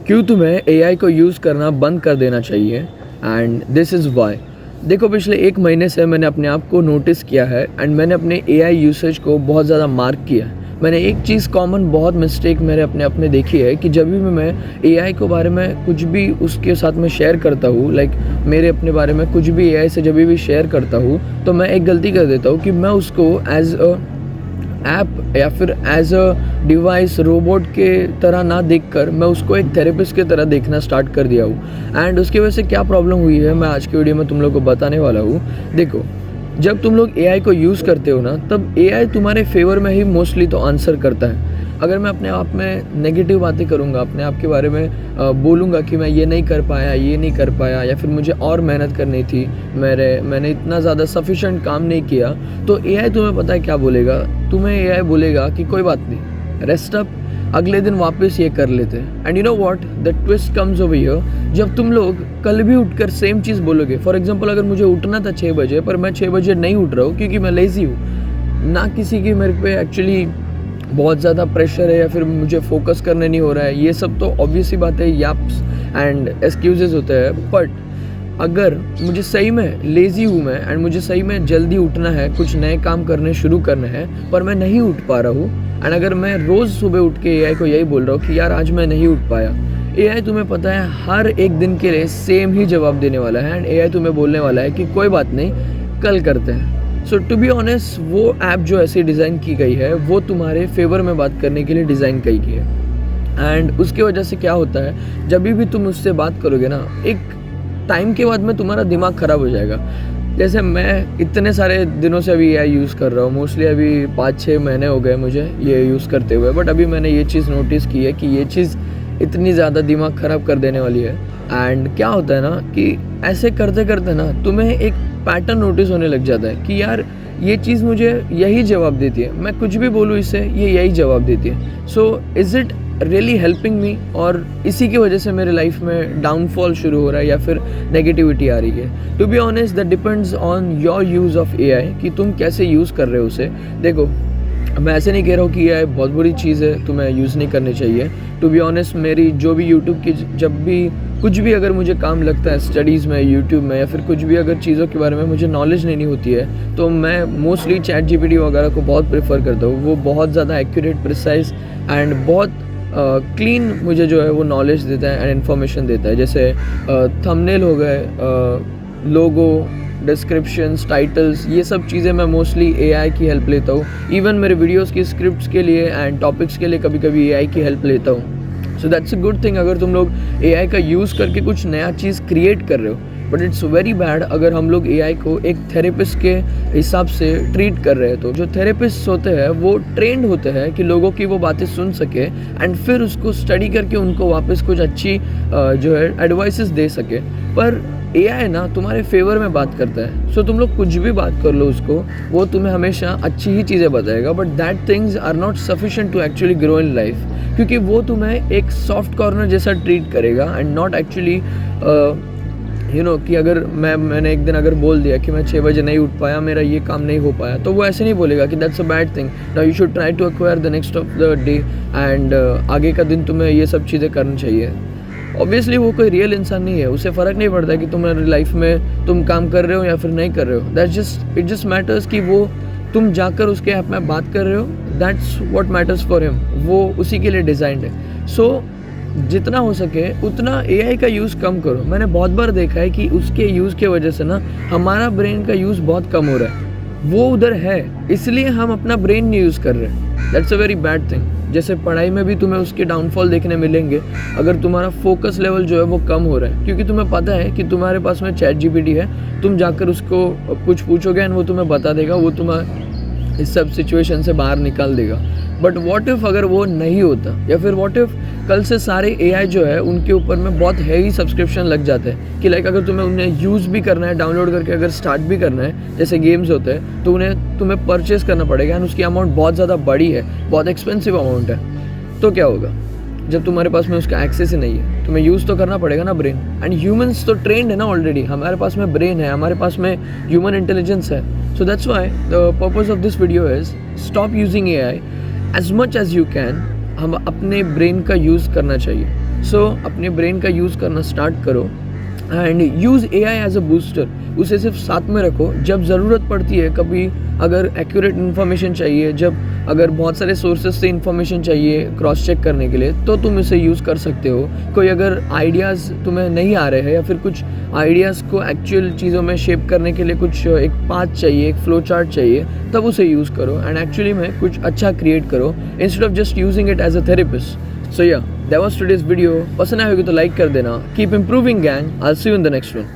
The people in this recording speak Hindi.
क्यों तुम्हें एआई को यूज़ करना बंद कर देना चाहिए एंड दिस इज़ वाई। देखो, पिछले 1 महीने से मैंने अपने आप को नोटिस किया है एंड मैंने अपने एआई यूसेज को बहुत ज़्यादा मार्क किया है। मैंने एक चीज़ कॉमन बहुत मिस्टेक मेरे अपने आप में देखी है कि जब भी मैं एआई के बारे में कुछ भी उसके साथ में शेयर करता हूँ, लाइक मेरे अपने बारे में कुछ भी एआई से जब भी शेयर करता हूँ, तो मैं एक गलती कर देता हूँ कि मैं उसको एज अ ऐप या फिर एज अ डिवाइस रोबोट के तरह ना देखकर मैं उसको एक थेरेपिस्ट की तरह देखना स्टार्ट कर दिया हूँ। एंड उसकी वजह से क्या प्रॉब्लम हुई है मैं आज की वीडियो में तुम लोग को बताने वाला हूँ। देखो, जब तुम लोग एआई को यूज़ करते हो ना, तब एआई तुम्हारे फेवर में ही मोस्टली तो आंसर करता है। अगर मैं अपने आप में नेगेटिव बातें करूँगा, अपने आप के बारे में बोलूँगा कि मैं ये नहीं कर पाया, ये नहीं कर पाया, या फिर मुझे और मेहनत करनी थी, मैंने इतना ज़्यादा सफिशेंट काम नहीं किया, तो एआई तुम्हें पता है क्या बोलेगा? तुम्हें एआई बोलेगा कि कोई बात नहीं, रेस्ट अप, अगले दिन वापस ये कर लेते हैं। And you know what, the twist comes over here, जब तुम लोग कल भी उठकर सेम चीज़ बोलोगे। फॉर एग्जांपल, अगर मुझे उठना था 6 बजे पर मैं 6 बजे नहीं उठ रहा हूँ क्योंकि मैं लेज़ी हूँ, ना किसी की मेरे पे एक्चुअली बहुत ज़्यादा प्रेशर है या फिर मुझे फोकस करने नहीं हो रहा है, ये सब तो ऑब्वियस ही बात है, याप्स एंड एक्सक्यूजेस होते हैं। बट अगर मुझे सही में लेज़ी हूँ मैं एंड मुझे सही में जल्दी उठना है, कुछ नए काम करने शुरू करने हैं, पर मैं नहीं उठ पा रहा हूँ, एंड अगर मैं रोज़ सुबह उठ के एआई को यही बोल रहा हूँ कि यार आज मैं नहीं उठ पाया, एआई तुम्हें पता है हर एक दिन के लिए सेम ही जवाब देने वाला है। एंड एआई तुम्हें बोलने वाला है कि कोई बात नहीं, कल करते हैं। सो टू बी ऑनेस्ट, वो ऐप जो ऐसी डिज़ाइन की गई है वो तुम्हारे फेवर में बात करने के लिए डिज़ाइन की गई है। एंड उसकी वजह से क्या होता है, जब भी तुम उससे बात करोगे ना, एक टाइम के बाद में तुम्हारा दिमाग ख़राब हो जाएगा। जैसे मैं इतने सारे दिनों से अभी एआई यूज़ कर रहा हूँ, मोस्टली अभी 5-6 महीने हो गए मुझे ये यूज़ करते हुए, बट अभी मैंने ये चीज़ नोटिस की है कि ये चीज़ इतनी ज़्यादा दिमाग ख़राब कर देने वाली है। एंड क्या होता है ना कि ऐसे करते करते ना तुम्हें एक पैटर्न नोटिस होने लग जाता है कि यार ये चीज़ मुझे यही जवाब देती है, मैं कुछ भी बोलूँ इससे ये यही जवाब देती है। So is it really helping me? और इसी की वजह से मेरे लाइफ में डाउनफॉल शुरू हो रहा है या फिर नेगेटिविटी आ रही है। To be honest, that depends on your use of AI कि तुम कैसे यूज़ कर रहे हो उसे। देखो, मैं ऐसे नहीं कह रहा हूँ कि यह बहुत बुरी चीज़ है, तुम्हें यूज़ नहीं करनी चाहिए। टू बी ऑनेस्ट, मेरी जो भी यूट्यूब की जब भी कुछ भी अगर मुझे काम लगता है स्टडीज़ में, यूट्यूब में, या फिर कुछ भी अगर चीज़ों के बारे में मुझे नॉलेज नहीं होती है, तो मैं मोस्टली चैट जीपीटी वगैरह को बहुत प्रेफर करता हूँ। वो बहुत ज़्यादा एक्यूरेट, प्रिसाइज एंड बहुत क्लीन मुझे जो है वो नॉलेज देता है एंड इन्फॉर्मेशन देता है। जैसे थंबनेल हो गए, लोगो, डिस्क्रिप्शंस, टाइटल्स, ये सब चीज़ें मैं मोस्टली एआई की हेल्प लेता हूँ। इवन मेरे वीडियोस की स्क्रिप्ट्स के लिए एंड टॉपिक्स के लिए कभी कभी एआई की हेल्प लेता हूँ। So that's a good thing अगर तुम लोग एआई का यूज़ करके कुछ नया चीज़ क्रिएट कर रहे हो। बट इट्स वेरी बैड अगर हम लोग एआई को एक थेरेपिस्ट के हिसाब से ट्रीट कर रहे हैं। तो जो थेरेपिस्ट होते हैं वो ट्रेंड होते हैं कि लोगों की वो बातें सुन सके एंड फिर उसको स्टडी करके उनको वापस कुछ अच्छी जो है एडवाइसेस दे सके। पर एआई ना तुम्हारे फेवर में बात करता है। सो तुम लोग कुछ भी बात कर लो उसको, वो तुम्हें हमेशा अच्छी ही चीज़ें बताएगा, but that things are not sufficient to actually grow in life, क्योंकि वो तुम्हें एक सॉफ्ट कॉर्नर जैसा ट्रीट करेगा एंड नॉट एक्चुअली कि अगर मैंने एक दिन अगर बोल दिया कि मैं 6 बजे नहीं उठ पाया, मेरा ये काम नहीं हो पाया, तो वो ऐसे नहीं बोलेगा कि that's a bad thing, now you should try to acquire the next of the day and आगे का दिन तुम्हें ये सब चीज़ें करनी चाहिए। ऑब्वियसली वो कोई रियल इंसान नहीं है, उसे फ़र्क नहीं पड़ता कि तुम्हारी लाइफ में तुम काम कर रहे हो या फिर नहीं कर रहे हो। इट जस्ट मैटर्स कि वो तुम जाकर उसके ऐप में बात कर रहे हो, that's what matters for him, वो उसी के लिए डिज़ाइंड है। सो जितना हो सके उतना एआई का यूज़ कम करो। मैंने बहुत बार देखा है कि उसके यूज़ की वजह से ना हमारा ब्रेन का यूज़ बहुत कम हो रहा है। वो उधर है इसलिए हम अपना ब्रेन नहीं यूज़ कर रहे। That's a very bad thing. जैसे पढ़ाई में भी तुम्हें उसके डाउनफॉल देखने मिलेंगे अगर तुम्हारा फोकस लेवल जो है वो कम हो रहा है, क्योंकि तुम्हें पता है कि तुम्हारे पास में चैट जीपीटी है, तुम जाकर उसको कुछ पूछोगे एंड वो तुम्हें बता देगा, वो तुम्हें इस सब सिचुएशन से बाहर निकाल देगा। बट व्हाट इफ़ अगर वो नहीं होता, या फिर व्हाट इफ़ कल से सारे एआई जो है उनके ऊपर में बहुत हैवी सब्सक्रिप्शन लग जाते हैं कि लाइक अगर तुम्हें उन्हें यूज़ भी करना है, डाउनलोड करके अगर स्टार्ट भी करना है, जैसे गेम्स होते हैं, तो तुम्हें परचेस करना पड़ेगा एंड उसकी अमाउंट बहुत ज़्यादा बड़ी है, बहुत एक्सपेंसिव अमाउंट है। तो क्या होगा जब तुम्हारे पास में उसका एक्सेस ही नहीं है? तुम्हें यूज़ तो करना पड़ेगा ना ब्रेन। एंड ह्यूमंस तो ट्रेंड है ना ऑलरेडी, हमारे पास में ब्रेन है, हमारे पास में ह्यूमन इंटेलिजेंस है। So that's why the purpose of this video is stop using AI as much as you can. हम अपने ब्रेन का यूज़ करना चाहिए। सो अपने ब्रेन का यूज़ करना स्टार्ट करो and use AI as a booster. उसे सिर्फ साथ में रखो, जब ज़रूरत पड़ती है, कभी अगर एक्यूरेट इन्फॉर्मेशन चाहिए, जब अगर बहुत सारे सोर्सेज से इन्फॉर्मेशन चाहिए क्रॉस चेक करने के लिए, तो तुम इसे यूज़ कर सकते हो। कोई अगर आइडियाज़ तुम्हें नहीं आ रहे हैं या फिर कुछ आइडियाज़ को एक्चुअल चीज़ों में शेप करने के लिए कुछ एक पाथ चाहिए, एक फ्लो चार्ट चाहिए, तब उसे यूज़ करो एंड एक्चुअली में कुछ अच्छा क्रिएट करो instead of just using it as a therapist. So yeah, that was today's video. पसंद आए होगी तो लाइक कर देना। Keep improving gang. I'll see you in the next one.